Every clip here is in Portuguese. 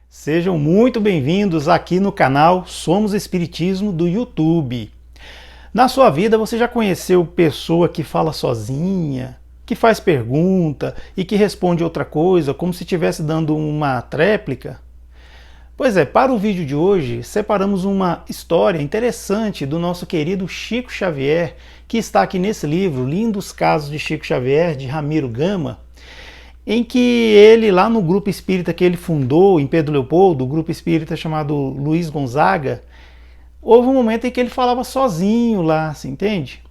Sejam muito bem-vindos aqui no canal Somos Espiritismo do YouTube. Na sua vida você já conheceu pessoa que fala sozinha, que faz pergunta e que responde outra coisa, como se estivesse dando uma tréplica? Pois é, para o vídeo de hoje separamos uma história interessante do nosso querido Chico Xavier, que está aqui nesse livro, Lindos Casos de Chico Xavier, de Ramiro Gama, em que ele, lá no grupo espírita que ele fundou em Pedro Leopoldo, o grupo espírita chamado Luiz Gonzaga, houve um momento em que ele falava sozinho lá, se entende?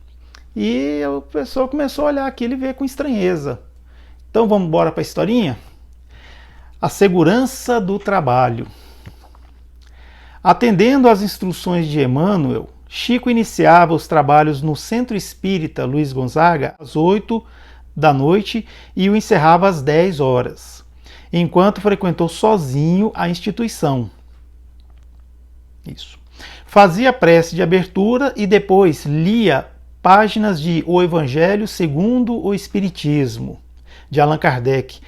E o pessoal começou a olhar aquilo e ver com estranheza. Então vamos embora para a historinha? A segurança do trabalho. Atendendo às instruções de Emmanuel, Chico iniciava os trabalhos no Centro Espírita Luiz Gonzaga às 8 da noite e o encerrava às 10 horas, enquanto frequentou sozinho a instituição. Isso. Fazia prece de abertura e depois lia páginas de O Evangelho segundo o Espiritismo, de Allan Kardec,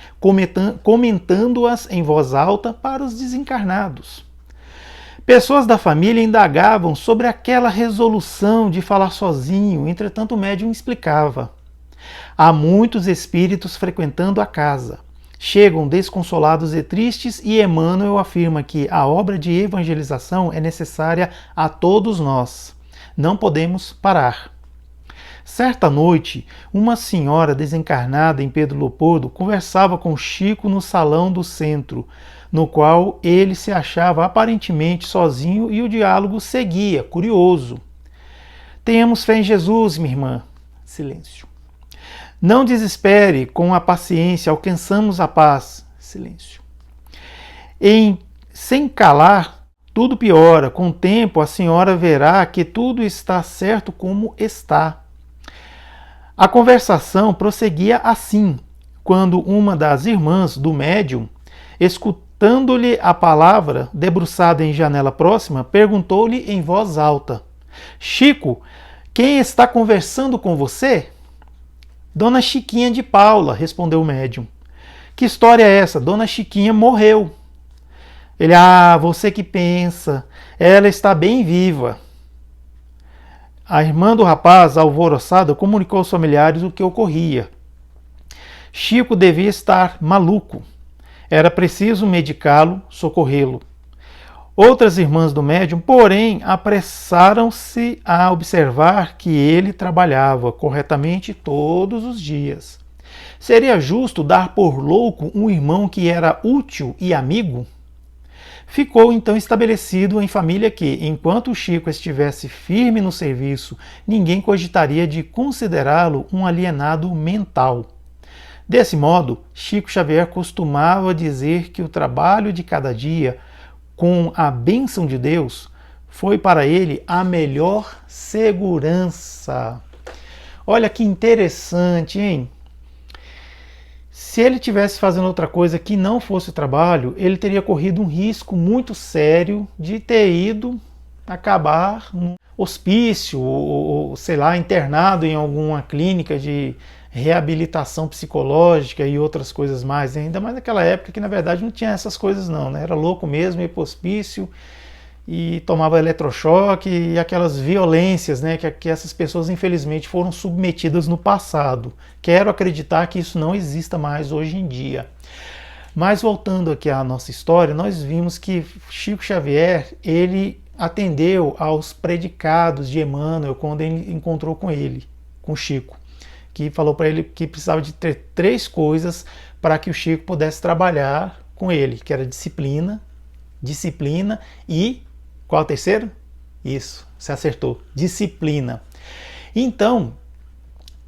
comentando-as em voz alta para os desencarnados. Pessoas da família indagavam sobre aquela resolução de falar sozinho, entretanto o médium explicava. Há muitos espíritos frequentando a casa. Chegam desconsolados e tristes e Emmanuel afirma que a obra de evangelização é necessária a todos nós. Não podemos parar. Certa noite, uma senhora desencarnada em Pedro Leopoldo conversava com Chico no salão do centro, no qual ele se achava aparentemente sozinho e o diálogo seguia, curioso. Tenhamos fé em Jesus, minha irmã. Silêncio. Não desespere, com a paciência alcançamos a paz. Silêncio. Sem calar, tudo piora. Com o tempo, a senhora verá que tudo está certo como está. A conversação prosseguia assim, quando uma das irmãs do médium, escutando-lhe a palavra, debruçada em janela próxima, perguntou-lhe em voz alta: Chico, quem está conversando com você? Dona Chiquinha de Paula, respondeu o médium. Que história é essa? Dona Chiquinha morreu. Ele, você que pensa, ela está bem viva. A irmã do rapaz, alvoroçada, comunicou aos familiares o que ocorria. Chico devia estar maluco. Era preciso medicá-lo, socorrê-lo. Outras irmãs do médium, porém, apressaram-se a observar que ele trabalhava corretamente todos os dias. Seria justo dar por louco um irmão que era útil e amigo? Ficou então estabelecido em família que, enquanto Chico estivesse firme no serviço, ninguém cogitaria de considerá-lo um alienado mental. Desse modo, Chico Xavier costumava dizer que o trabalho de cada dia, com a bênção de Deus, foi para ele a melhor segurança. Olha que interessante, hein? Se ele tivesse fazendo outra coisa que não fosse o trabalho, ele teria corrido um risco muito sério de ter ido acabar num hospício ou sei lá, internado em alguma clínica de reabilitação psicológica e outras coisas mais, ainda mais naquela época que na verdade não tinha essas coisas não, né? Era louco mesmo, ia pro hospício e tomava eletrochoque e aquelas violências, né, que essas pessoas infelizmente foram submetidas no passado. Quero acreditar que isso não exista mais hoje em dia. Mas voltando aqui à nossa história, nós vimos que Chico Xavier, ele atendeu aos predicados de Emmanuel quando ele encontrou com ele, com Chico, que falou para ele que precisava de ter 3 coisas para que o Chico pudesse trabalhar com ele, que era disciplina e... qual é o terceiro? Isso, você acertou, disciplina. Então,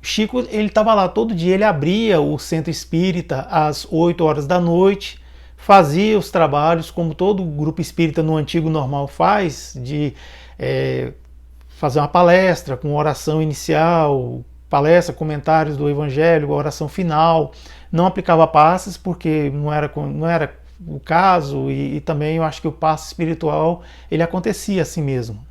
Chico, ele estava lá todo dia, ele abria o centro espírita às 8 horas da noite, fazia os trabalhos como todo grupo espírita no antigo normal faz, de fazer uma palestra com oração inicial, palestra, comentários do Evangelho, oração final. Não aplicava passes porque não era o caso, e também eu acho que o passo espiritual ele acontecia assim mesmo.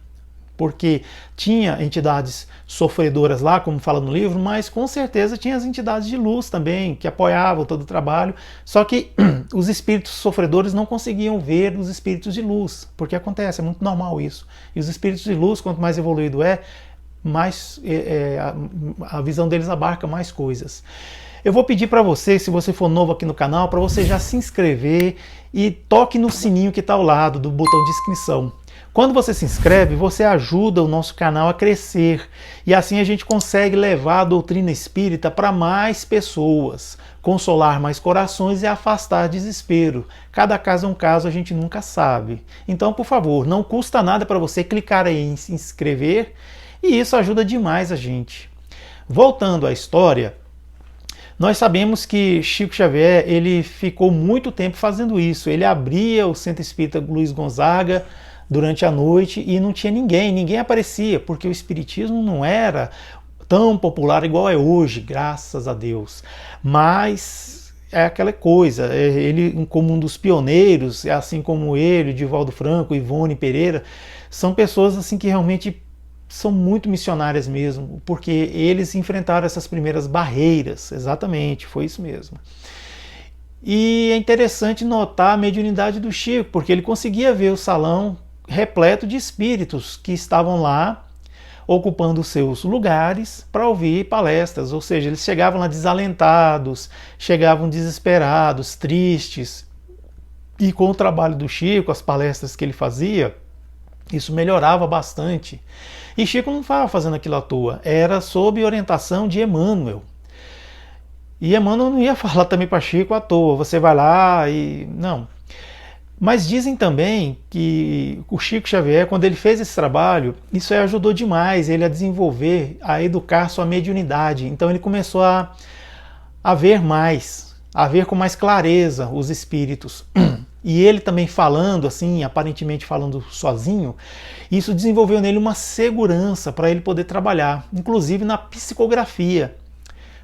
porque tinha entidades sofredoras lá, como fala no livro, mas com certeza tinha as entidades de luz também, que apoiavam todo o trabalho, só que os espíritos sofredores não conseguiam ver os espíritos de luz, porque acontece, é muito normal isso. E os espíritos de luz, quanto mais evoluído mais a visão deles abarca mais coisas. Eu vou pedir para você, se você for novo aqui no canal, para você já se inscrever e toque no sininho que está ao lado do botão de inscrição. Quando você se inscreve, você ajuda o nosso canal a crescer e assim a gente consegue levar a doutrina espírita para mais pessoas, consolar mais corações e afastar desespero. Cada caso é um caso, a gente nunca sabe. Então, por favor, não custa nada para você clicar aí em se inscrever e isso ajuda demais a gente. Voltando à história, nós sabemos que Chico Xavier ele ficou muito tempo fazendo isso. Ele abria o Centro Espírita Luiz Gonzaga durante a noite e não tinha ninguém aparecia, porque o espiritismo não era tão popular igual é hoje, graças a Deus. Mas é aquela coisa, ele como um dos pioneiros, assim como ele, Divaldo Franco, Ivone Pereira, são pessoas assim que realmente são muito missionárias mesmo, porque eles enfrentaram essas primeiras barreiras, exatamente, foi isso mesmo. E é interessante notar a mediunidade do Chico, porque ele conseguia ver o salão repleto de espíritos que estavam lá ocupando os seus lugares para ouvir palestras, ou seja, eles chegavam lá desalentados, chegavam desesperados, tristes, e com o trabalho do Chico, as palestras que ele fazia, isso melhorava bastante. E Chico não estava fazendo aquilo à toa, era sob orientação de Emmanuel. E Emmanuel não ia falar também para Chico à toa, você vai lá e... não. Mas dizem também que o Chico Xavier, quando ele fez esse trabalho, isso ajudou demais ele a desenvolver, a educar sua mediunidade. Então ele começou a ver mais, a ver com mais clareza os espíritos. E ele também falando, assim, aparentemente falando sozinho, isso desenvolveu nele uma segurança para ele poder trabalhar, inclusive na psicografia,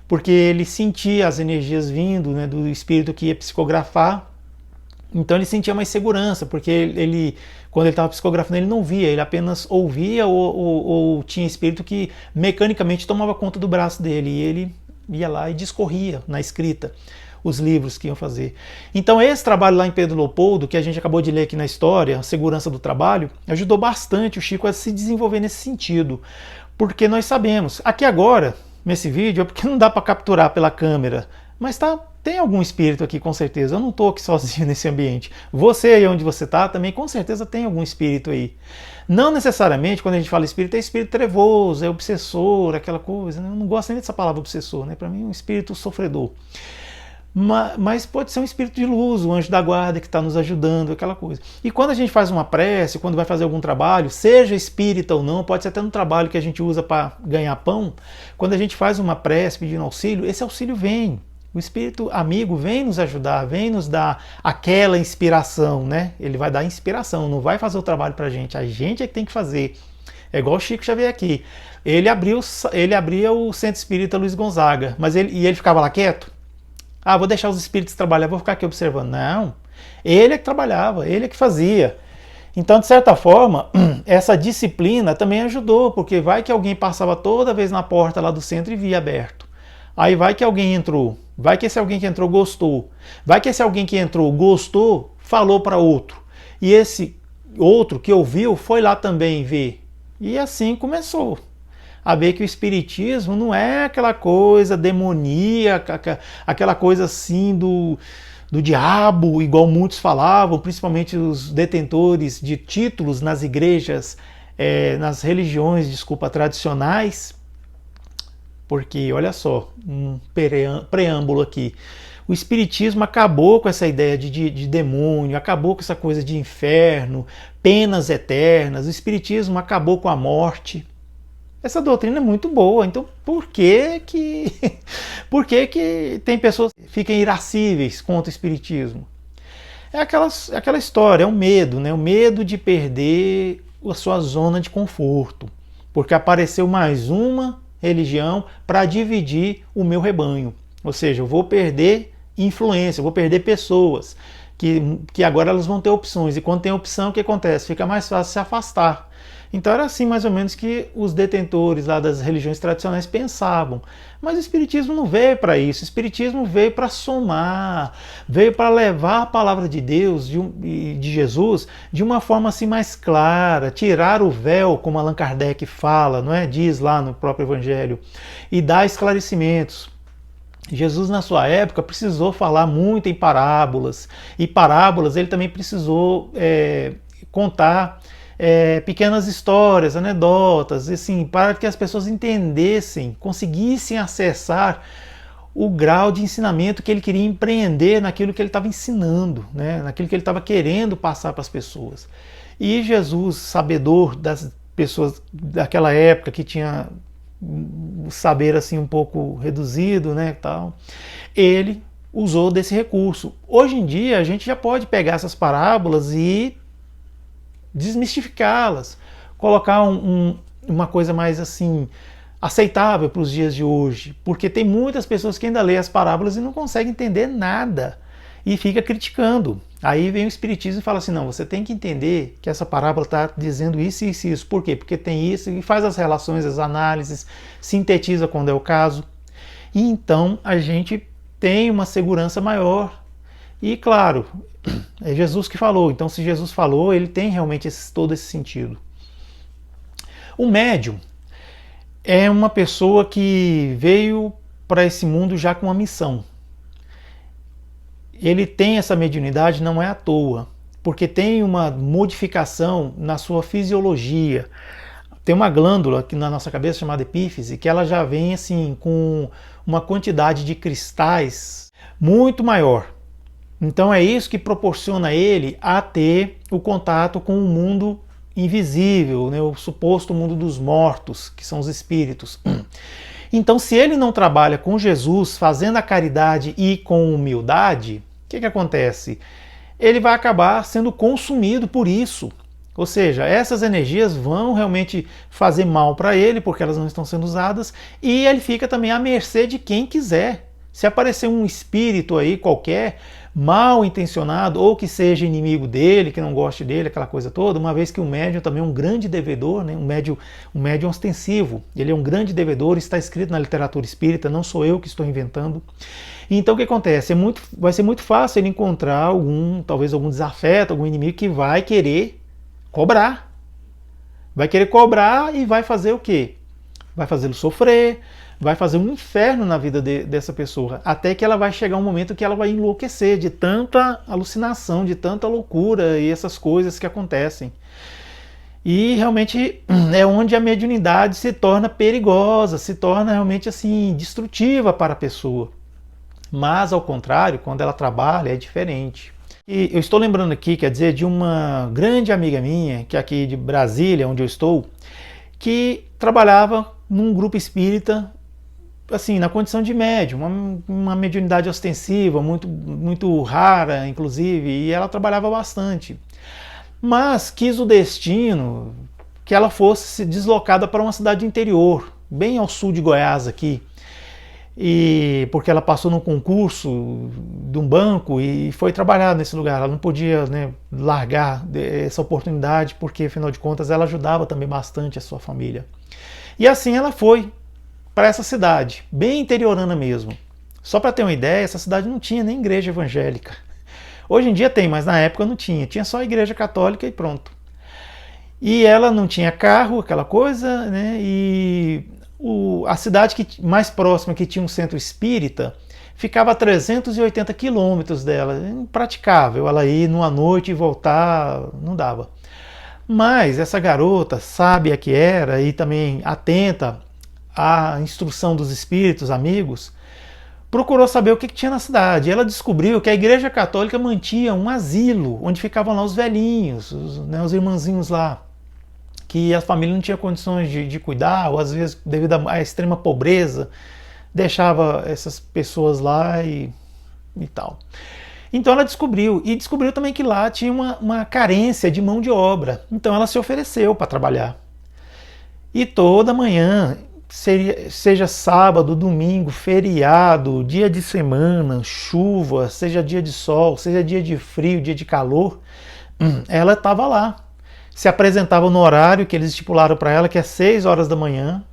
porque ele sentia as energias vindo, né, do espírito que ia psicografar. Então ele sentia mais segurança, porque ele quando ele estava psicografando, ele não via, ele apenas ouvia ou tinha espírito que mecanicamente tomava conta do braço dele, e ele ia lá e discorria na escrita os livros que iam fazer. Então esse trabalho lá em Pedro Leopoldo, que a gente acabou de ler aqui na história, a segurança do trabalho, ajudou bastante o Chico a se desenvolver nesse sentido, porque nós sabemos, aqui agora, nesse vídeo, é porque não dá para capturar pela câmera, mas tem algum espírito aqui com certeza, eu não estou aqui sozinho nesse ambiente. Você aí onde você está também com certeza tem algum espírito aí. Não necessariamente, quando a gente fala espírito, é espírito trevoso, é obsessor, aquela coisa, né? Eu não gosto nem dessa palavra obsessor, né? Para mim é um espírito sofredor. Mas pode ser um espírito de luz, um anjo da guarda que está nos ajudando, aquela coisa. E quando a gente faz uma prece, quando vai fazer algum trabalho, seja espírita ou não, pode ser até no trabalho que a gente usa para ganhar pão, quando a gente faz uma prece pedindo auxílio, esse auxílio vem. O espírito amigo vem nos ajudar, vem nos dar aquela inspiração, né? Ele vai dar inspiração, não vai fazer o trabalho para a gente é que tem que fazer. É igual o Chico Xavier aqui. Ele abria o Centro Espírita Luiz Gonzaga, mas ele ficava lá quieto. Ah, vou deixar os espíritos trabalhar, vou ficar aqui observando. Não, ele é que trabalhava, ele é que fazia. Então, de certa forma, essa disciplina também ajudou, porque vai que alguém passava toda vez na porta lá do centro e via aberto. Aí vai que alguém entrou, vai que esse alguém que entrou gostou, vai que esse alguém que entrou gostou, falou para outro. E esse outro que ouviu foi lá também ver. E assim começou a ver que o espiritismo não é aquela coisa demoníaca, aquela coisa assim do diabo, igual muitos falavam, principalmente os detentores de títulos nas igrejas, nas religiões, tradicionais. Porque, olha só, um preâmbulo aqui. O espiritismo acabou com essa ideia de demônio, acabou com essa coisa de inferno, penas eternas. O espiritismo acabou com a morte. Essa doutrina é muito boa, então por que tem pessoas que ficam irascíveis contra o espiritismo? É aquela história, é o medo, né? O medo de perder a sua zona de conforto, porque apareceu mais uma religião para dividir o meu rebanho. Ou seja, eu vou perder influência, eu vou perder pessoas que agora elas vão ter opções, e quando tem opção, o que acontece? Fica mais fácil se afastar. Então era assim mais ou menos que os detentores lá das religiões tradicionais pensavam. Mas o Espiritismo não veio para isso, o Espiritismo veio para somar, veio para levar a palavra de Deus, de Jesus, de uma forma assim mais clara, tirar o véu, como Allan Kardec fala, não é? Diz lá no próprio Evangelho, e dar esclarecimentos. Jesus, na sua época, precisou falar muito em parábolas, e parábolas ele também precisou contar pequenas histórias, anedotas, assim, para que as pessoas entendessem, conseguissem acessar o grau de ensinamento que ele queria empreender naquilo que ele estava ensinando, né? Naquilo que ele estava querendo passar para as pessoas. E Jesus, sabedor das pessoas daquela época que tinha o saber assim um pouco reduzido, né, tal, ele usou desse recurso. Hoje em dia a gente já pode pegar essas parábolas e desmistificá-las, colocar uma coisa mais assim aceitável para os dias de hoje, porque tem muitas pessoas que ainda lêem as parábolas e não conseguem entender nada e fica criticando. Aí vem o Espiritismo e fala assim, não, você tem que entender que essa parábola está dizendo isso e isso e isso. Por quê? Porque tem isso, e faz as relações, as análises, sintetiza quando é o caso. E então a gente tem uma segurança maior. E claro, é Jesus que falou, então se Jesus falou, ele tem realmente todo esse sentido. O médium é uma pessoa que veio para esse mundo já com uma missão. Ele tem essa mediunidade não é à toa, porque tem uma modificação na sua fisiologia. Tem uma glândula aqui na nossa cabeça chamada epífise, que ela já vem assim com uma quantidade de cristais muito maior. Então é isso que proporciona ele a ter o contato com o mundo invisível, né, o suposto mundo dos mortos, que são os espíritos. Então, se ele não trabalha com Jesus, fazendo a caridade e com humildade, o que acontece? Ele vai acabar sendo consumido por isso. Ou seja, essas energias vão realmente fazer mal para ele, porque elas não estão sendo usadas, e ele fica também à mercê de quem quiser. Se aparecer um espírito aí qualquer, mal intencionado, ou que seja inimigo dele, que não goste dele, aquela coisa toda, uma vez que o médium também é um grande devedor, né? um médium ostensivo, ele é um grande devedor, está escrito na literatura espírita, não sou eu que estou inventando. Então o que acontece? Vai ser muito fácil ele encontrar talvez algum desafeto, algum inimigo que vai querer cobrar. Vai querer cobrar e vai fazer o quê? Vai fazê-lo sofrer, vai fazer um inferno na vida dessa pessoa, até que ela vai chegar um momento que ela vai enlouquecer de tanta alucinação, de tanta loucura e essas coisas que acontecem. E realmente é onde a mediunidade se torna perigosa, se torna realmente assim destrutiva para a pessoa. Mas ao contrário, quando ela trabalha é diferente. E eu estou lembrando aqui, quer dizer, de uma grande amiga minha, que é aqui de Brasília, onde eu estou, que trabalhava num grupo espírita, assim, na condição de médium, uma mediunidade ostensiva, muito rara, inclusive, e ela trabalhava bastante. Mas quis o destino que ela fosse deslocada para uma cidade interior, bem ao sul de Goiás aqui, porque ela passou num concurso de um banco e foi trabalhar nesse lugar. Ela não podia, né, largar essa oportunidade, porque afinal de contas ela ajudava também bastante a sua família. E assim ela foi para essa cidade, bem interiorana mesmo. Só para ter uma ideia, essa cidade não tinha nem igreja evangélica. Hoje em dia tem, mas na época não tinha. Tinha só a igreja católica e pronto. E ela não tinha carro, aquela coisa, né? E a cidade mais próxima que tinha um centro espírita ficava a 380 quilômetros dela. Impraticável ela ir numa noite e voltar, não dava. Mas essa garota, sábia que era e também atenta à instrução dos espíritos amigos, procurou saber o que tinha na cidade. E ela descobriu que a Igreja Católica mantinha um asilo onde ficavam lá os velhinhos, os irmãzinhos lá, que a família não tinha condições de cuidar, ou às vezes, devido à extrema pobreza, deixava essas pessoas lá e tal. Então ela descobriu, e descobriu também que lá tinha uma carência de mão de obra. Então ela se ofereceu para trabalhar. E toda manhã, seja sábado, domingo, feriado, dia de semana, chuva, seja dia de sol, seja dia de frio, dia de calor, ela estava lá. Se apresentava no horário que eles estipularam para ela, que é 6 horas da manhã.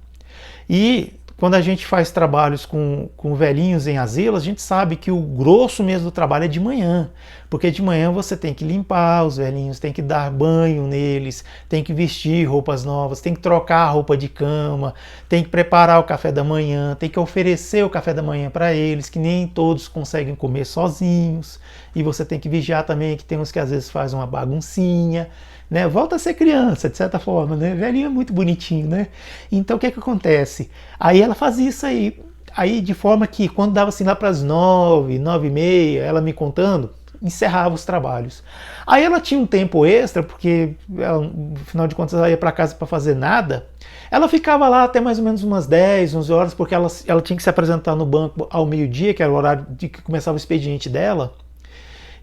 E quando a gente faz trabalhos com velhinhos em asilo, a gente sabe que o grosso mesmo do trabalho é de manhã. Porque de manhã você tem que limpar os velhinhos, tem que dar banho neles, tem que vestir roupas novas, tem que trocar a roupa de cama, tem que preparar o café da manhã, tem que oferecer o café da manhã para eles, que nem todos conseguem comer sozinhos. E você tem que vigiar também, que tem uns que às vezes fazem uma baguncinha. Né? Volta a ser criança, de certa forma, né? Velhinho é muito bonitinho, né? Então o que é que acontece? Aí ela fazia isso aí de forma que quando dava assim lá para as 9, 9h30, ela me contando, encerrava os trabalhos. Aí ela tinha um tempo extra, porque ela, no final de contas ela ia para casa para fazer nada. Ela ficava lá até mais ou menos umas 10, 11 horas, porque ela tinha que se apresentar no banco ao meio-dia, que era o horário de que começava o expediente dela.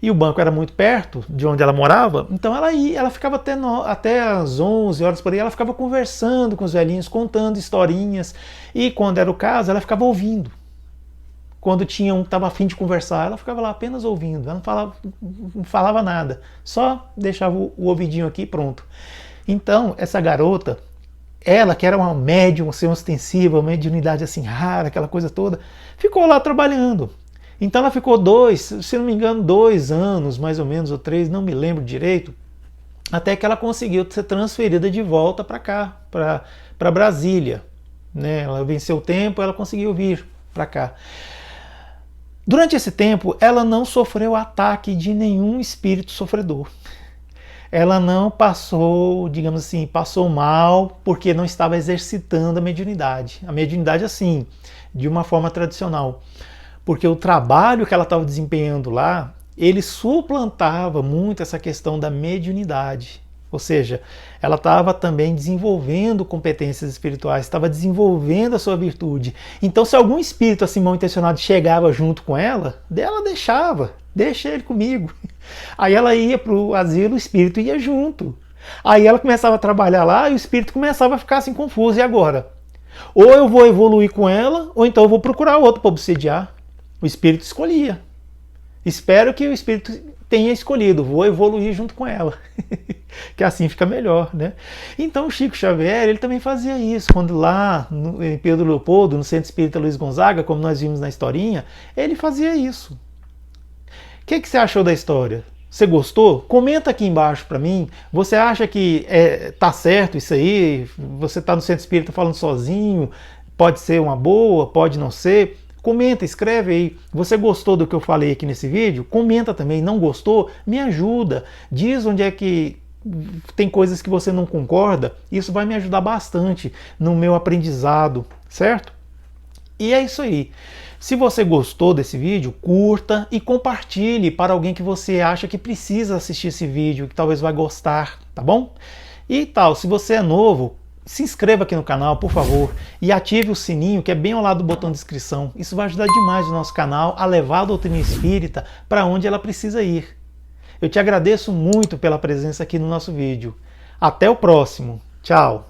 E o banco era muito perto de onde ela morava, então ela ficava até as 11 horas por aí, ela ficava conversando com os velhinhos, contando historinhas, e quando era o caso, ela ficava ouvindo. Quando tinha um que estava afim de conversar, ela ficava lá apenas ouvindo, ela não falava nada, só deixava o ouvidinho aqui e pronto. Então, essa garota, ela que era uma médium assim, ostensiva, uma mediunidade assim rara, aquela coisa toda, ficou lá trabalhando. Então ela ficou se não me engano, 2 anos, mais ou menos, ou 3, não me lembro direito, até que ela conseguiu ser transferida de volta para cá, para Brasília. Né? Ela venceu o tempo, ela conseguiu vir para cá. Durante esse tempo, ela não sofreu ataque de nenhum espírito sofredor. Ela não passou, digamos assim, passou mal porque não estava exercitando a mediunidade. A mediunidade, assim, de uma forma tradicional. Porque o trabalho que ela estava desempenhando lá, ele suplantava muito essa questão da mediunidade. Ou seja, ela estava também desenvolvendo competências espirituais, estava desenvolvendo a sua virtude. Então, se algum espírito assim mal intencionado chegava junto com ela deixa ele comigo. Aí ela ia para o asilo, o espírito ia junto. Aí ela começava a trabalhar lá e o espírito começava a ficar assim confuso. E agora? Ou eu vou evoluir com ela, ou então eu vou procurar outro para obsidiar. O espírito escolhia. Espero que o espírito tenha escolhido. Vou evoluir junto com ela. Que assim fica melhor, né? Então o Chico Xavier, ele também fazia isso. Quando lá em Pedro Leopoldo, no Centro Espírita Luiz Gonzaga, como nós vimos na historinha, ele fazia isso. O que você achou da história? Você gostou? Comenta aqui embaixo para mim. Você acha que tá certo isso aí? Você tá no Centro Espírita falando sozinho? Pode ser uma boa, pode não ser? Comenta, escreve aí. Você gostou do que eu falei aqui nesse vídeo? Comenta também. Não gostou? Me ajuda. Diz onde é que tem coisas que você não concorda. Isso vai me ajudar bastante no meu aprendizado, certo? E é isso aí. Se você gostou desse vídeo, curta e compartilhe para alguém que você acha que precisa assistir esse vídeo, que talvez vai gostar, tá bom? E tal, se você é novo, se inscreva aqui no canal, por favor, e ative o sininho que é bem ao lado do botão de inscrição. Isso vai ajudar demais o nosso canal a levar a doutrina espírita para onde ela precisa ir. Eu te agradeço muito pela presença aqui no nosso vídeo. Até o próximo. Tchau!